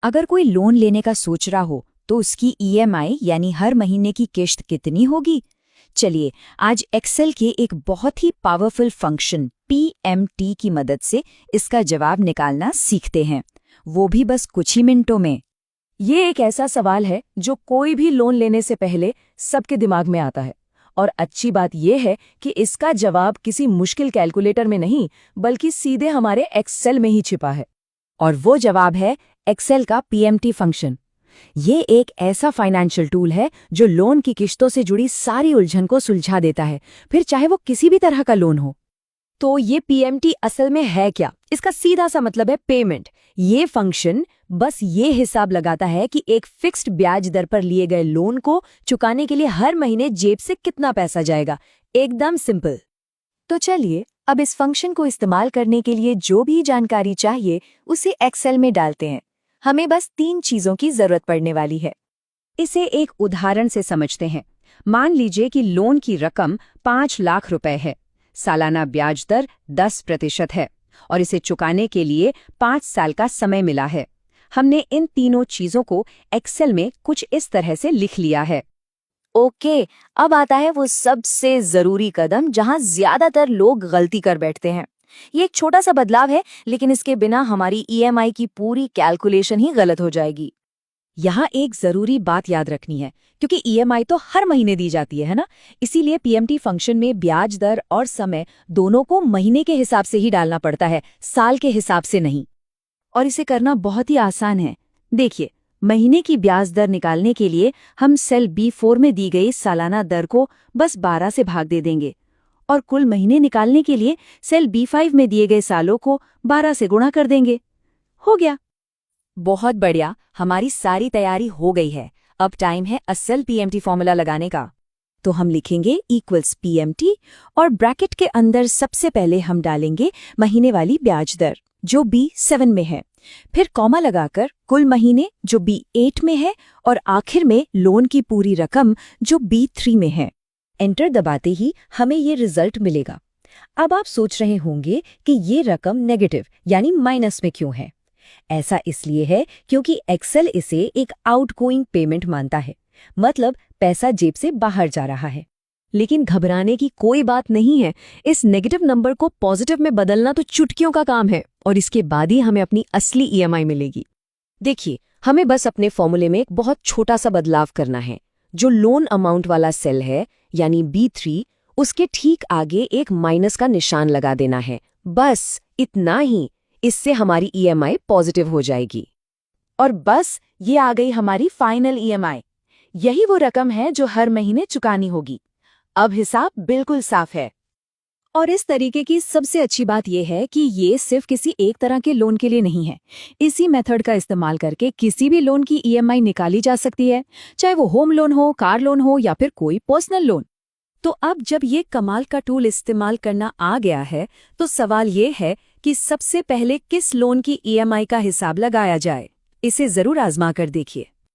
अगर कोई लोन लेने का सोच रहा हो तो उसकी ईएमआई यानी हर महीने की किश्त कितनी होगी? चलिए आज एक्सेल के एक बहुत ही पावरफुल फंक्शन पीएमटी की मदद से इसका जवाब निकालना सीखते हैं, वो भी बस कुछ ही मिनटों में। ये एक ऐसा सवाल है जो कोई भी लोन लेने से पहले सबके दिमाग में आता है। और अच्छी बात यह है कि इसका जवाब किसी मुश्किल कैलकुलेटर में नहीं बल्कि सीधे हमारे एक्सेल में ही छिपा है। और वो जवाब है एक्सेल का पीएमटी फंक्शन। ये एक ऐसा फाइनेंशियल टूल है जो लोन की किश्तों से जुड़ी सारी उलझन को सुलझा देता है, फिर चाहे वो किसी भी तरह का लोन हो। तो ये पीएमटी असल में है क्या? इसका सीधा सा मतलब है पेमेंट। ये फंक्शन बस ये हिसाब लगाता है कि एक फिक्स्ड ब्याज दर पर लिए गए लोन को चुकाने के लिए हर महीने जेब से कितना पैसा जाएगा। एकदम सिंपल। तो चलिए अब इस फंक्शन को इस्तेमाल करने के लिए जो भी जानकारी चाहिए उसे एक्सेल में डालते हैं। हमें बस 3 चीजों की जरूरत पड़ने वाली है। इसे एक उदाहरण से समझते हैं। मान लीजिए कि लोन की रकम 5 लाख रुपए है, सालाना ब्याज दर 10% है और इसे चुकाने के लिए 5 साल का समय मिला है। हमने इन तीनों चीजों को एक्सेल में कुछ इस तरह से लिख लिया है। ओके, अब आता है वो सबसे जरूरी कदम जहां ज्यादातर लोग गलती कर बैठते हैं। ये एक छोटा सा बदलाव है, लेकिन इसके बिना हमारी ईएमआई की पूरी कैलकुलेशन ही गलत हो जाएगी। यहाँ एक जरूरी बात याद रखनी है, क्योंकि ईएमआई तो हर महीने दी जाती है ना, इसीलिए पीएमटी फंक्शन में ब्याज दर और समय दोनों को महीने के हिसाब से ही डालना पड़ता है, साल के हिसाब से नहीं। और इसे करना बहुत ही आसान है। देखिए, महीने की ब्याज दर निकालने के लिए हम सेल B4 में दी गई सालाना दर को बस 12 से भाग दे देंगे और कुल महीने निकालने के लिए सेल B5 में दिए गए सालों को 12 से गुणा कर देंगे। हो गया। बहुत बढ़िया, हमारी सारी तैयारी हो गई है। अब टाइम है असल पीएमटी फॉर्मूला लगाने का। तो हम लिखेंगे इक्वल्स पीएमटी और ब्रैकेट के अंदर सबसे पहले हम डालेंगे महीने वाली ब्याज दर जो B7 में है, फिर कॉमा लगाकर कुल महीने जो B8 में है और आखिर में लोन की पूरी रकम जो B3 में है। एंटर दबाते ही हमें ये रिजल्ट मिलेगा। अब आप सोच रहे होंगे कि ये रकम नेगेटिव यानी माइनस में क्यों है। ऐसा इसलिए है क्योंकि एक्सेल इसे एक आउटगोइंग पेमेंट मानता है, मतलब पैसा जेब से बाहर जा रहा है। लेकिन घबराने की कोई बात नहीं है। इस नेगेटिव नंबर को पॉजिटिव में बदलना तो चुटकियों का काम है और इसके बाद ही हमें अपनी असली ईएमआई मिलेगी। देखिए, हमें बस अपने फॉर्मूले में एक बहुत छोटा सा बदलाव करना है। जो लोन अमाउंट वाला सेल है यानी B3, उसके ठीक आगे एक माइनस का निशान लगा देना है। बस इतना ही। इससे हमारी ईएमआई पॉजिटिव हो जाएगी। और बस ये आ गई हमारी फाइनल ईएमआई। यही वो रकम है जो हर महीने चुकानी होगी। अब हिसाब बिल्कुल साफ है। और इस तरीके की सबसे अच्छी बात यह है कि ये सिर्फ किसी एक तरह के लोन के लिए नहीं है। इसी मेथड का इस्तेमाल करके किसी भी लोन की ईएमआई निकाली जा सकती है, चाहे वो होम लोन हो, कार लोन हो या फिर कोई पर्सनल लोन। तो अब जब ये कमाल का टूल इस्तेमाल करना आ गया है, तो सवाल ये है कि सबसे पहले किस लोन की ईएमआई का हिसाब लगाया जाए। इसे जरूर आजमा कर देखिए।